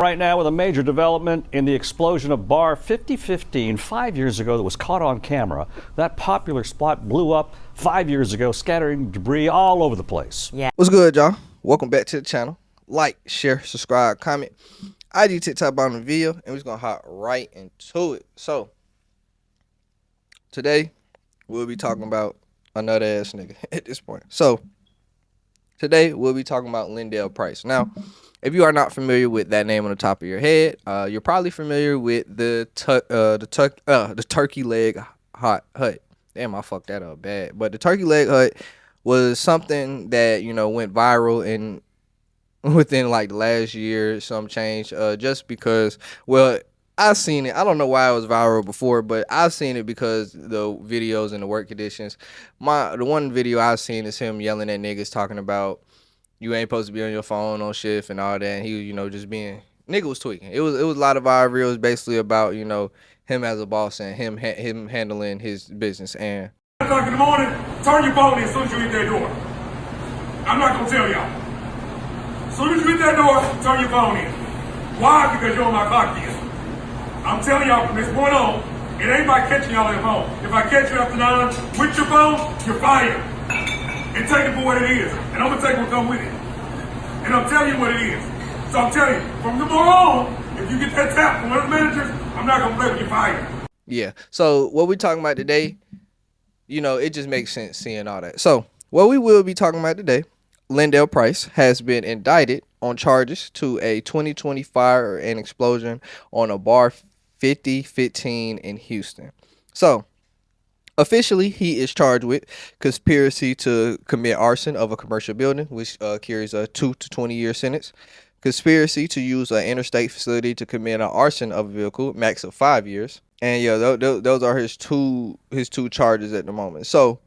Right now with a major development in the explosion of Bar 5015 5 years ago that was caught on camera. That popular spot blew up 5 years ago, scattering debris all over the place. Yeah. What's good, y'all? Welcome back to the channel. Like, share, subscribe, comment. IG, TikTok on the video, and we're just gonna hop right into it. So today we'll be talking about another ass nigga at this point. So today we'll be talking about Lyndell Price. Now, if you are not familiar with that name on the top of your head, you're probably familiar with the turkey leg hut. Damn, I fucked that up bad. But the turkey leg hut was something that, you know, went viral in within like the last year, some change. Just because, well, I've seen it. I don't know why it was viral before, but I've seen it because the videos and the work conditions. The one video I've seen is him yelling at niggas, talking about you ain't supposed to be on your phone on shift and all that. And he was, you know, just being, nigga was tweaking. It was a lot of viral reels basically about, you know, him as a boss and him handling his business. And 9 o'clock in the morning, turn your phone in as soon as you hit that door. I'm not gonna tell y'all. As soon as you hit that door, turn your phone in. Why? Because you're on my clock then. I'm telling y'all from this point on, it ain't by catching y'all at home. If I catch you after 9 with your phone, you're fired. And take it for what it is. And I'm gonna take what come with it. And I'm telling you what it is. So I'm telling you, from the moment on, if you get that tap from one of the managers, I'm not gonna play with you fired. Yeah. So what we're talking about today, you know, it just makes sense seeing all that. So what we will be talking about today, Lyndell Price has been indicted on charges to a 2020 fire and explosion on a bar 5015 in Houston. So officially, he is charged with conspiracy to commit arson of a commercial building, which carries a 2 to 20 year sentence. Conspiracy to use an interstate facility to commit an arson of a vehicle, max of 5 years. And yeah, those are his two charges at the moment. So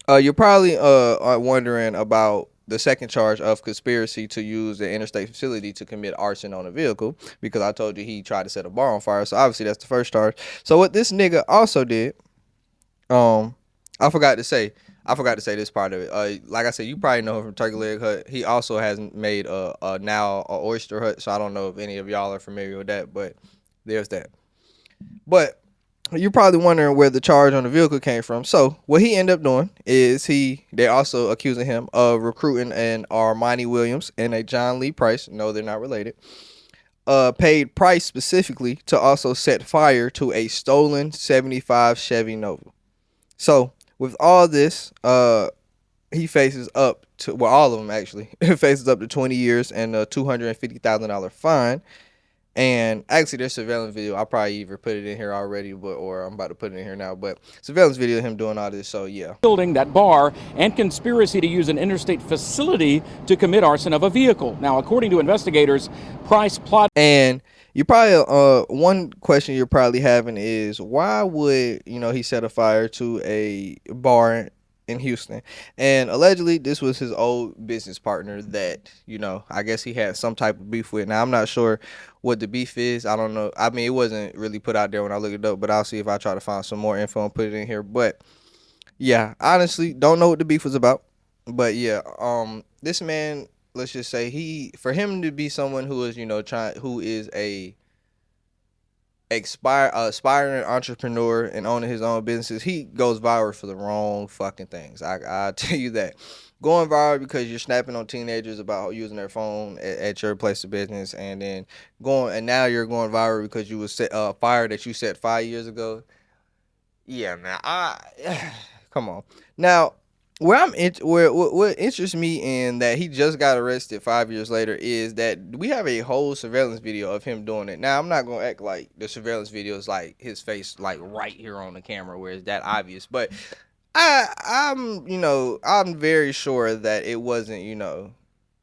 you're probably are wondering about the second charge of conspiracy to use the interstate facility to commit arson on a vehicle, because I told you he tried to set a bar on fire. So obviously that's the first charge. So what this nigga also did, I forgot to say this part of it. Like I said, you probably know him from Turkey Leg Hut. He also has made now a Oyster Hut. So I don't know if any of y'all are familiar with that, but there's that. But you're probably wondering where the charge on the vehicle came from. So what he ended up doing is they also accusing him of recruiting an Armani Williams and a John Lee Price. No, they're not related. Paid Price specifically to also set fire to a stolen 75 Chevy Nova. So with all this, he faces up to, well, all of them actually faces up to 20 years and a $250,000 fine. And actually, there's surveillance video. I'll probably either put it in here already, or I'm about to put it in here now. But surveillance video of him doing all this. So yeah, building that bar and conspiracy to use an interstate facility to commit arson of a vehicle. Now, according to investigators, Price plotted. And you probably one question you're probably having is, why would, you know, he set a fire to a bar in Houston? And allegedly this was his old business partner that, you know, I guess he had some type of beef with. Now I'm not sure what the beef is. I don't know. I mean, it wasn't really put out there when I looked it up, but I'll see if I try to find some more info and put it in here. But yeah, honestly, don't know what the beef was about. But yeah, this man, let's just say for him to be someone who is, you know, who is a aspiring entrepreneur and owning his own businesses, he goes viral for the wrong fucking things. I tell you that. Going viral because you're snapping on teenagers about using their phone at your place of business, and then now you're going viral because you was set fire that you set 5 years ago. Yeah, man. Come on. Now, what interests me in that he just got arrested 5 years later is that we have a whole surveillance video of him doing it. Now, I'm not gonna act like the surveillance video is like his face like right here on the camera where it's that obvious, but I'm very sure that it wasn't, you know,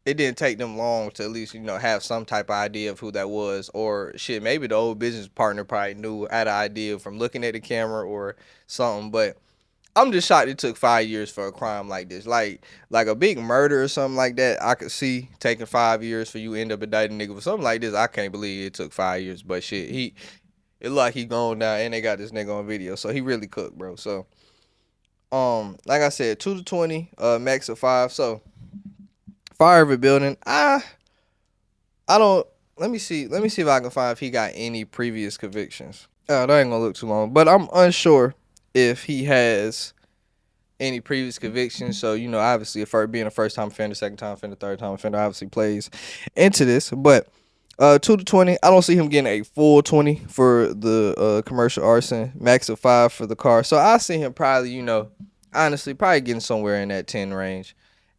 it didn't take them long to at least, you know, have some type of idea of who that was, or shit, maybe the old business partner probably had an idea from looking at the camera or something. But I'm just shocked it took 5 years for a crime like this. Like a big murder or something like that, I could see taking 5 years for you to end up indicting a nigga for something like this. I can't believe it took 5 years. But shit, it like he gone now and they got this nigga on video. So he really cooked, bro. So like I said, 2 to 20, max of 5. So fire of a building. I don't let me see if I can find if he got any previous convictions. That ain't gonna look too long, but I'm unsure if he has any previous convictions. So, you know, obviously, being a first time offender, second time offender, third time offender obviously plays into this. But 2 to 20, I don't see him getting a full 20 for the commercial arson, max of 5 for the car. So I see him probably, you know, honestly, probably getting somewhere in that 10 range,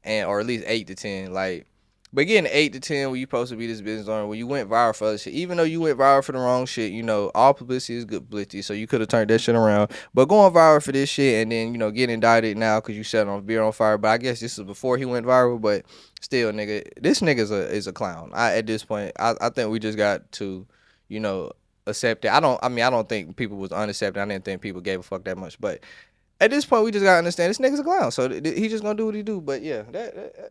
or at least 8 to 10. Like, but getting 8 to 10 when you supposed to be this business owner, when you went viral for other shit, even though you went viral for the wrong shit, you know, all publicity is good publicity, so you could have turned that shit around. But going viral for this shit and then, you know, getting indicted now because you set on beer on fire. But I guess this is before he went viral, but still, nigga, this nigga is a clown. At this point, I think we just got to, you know, accept it. I don't think people was unaccepted. I didn't think people gave a fuck that much, but at this point, we just gotta understand this nigga's a clown, so he just gonna do what he do. But yeah,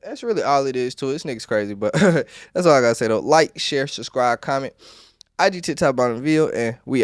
that's really all it is to it. This nigga's crazy, but that's all I gotta say though. Like, share, subscribe, comment. IG, TikTok, bottom video, and we out.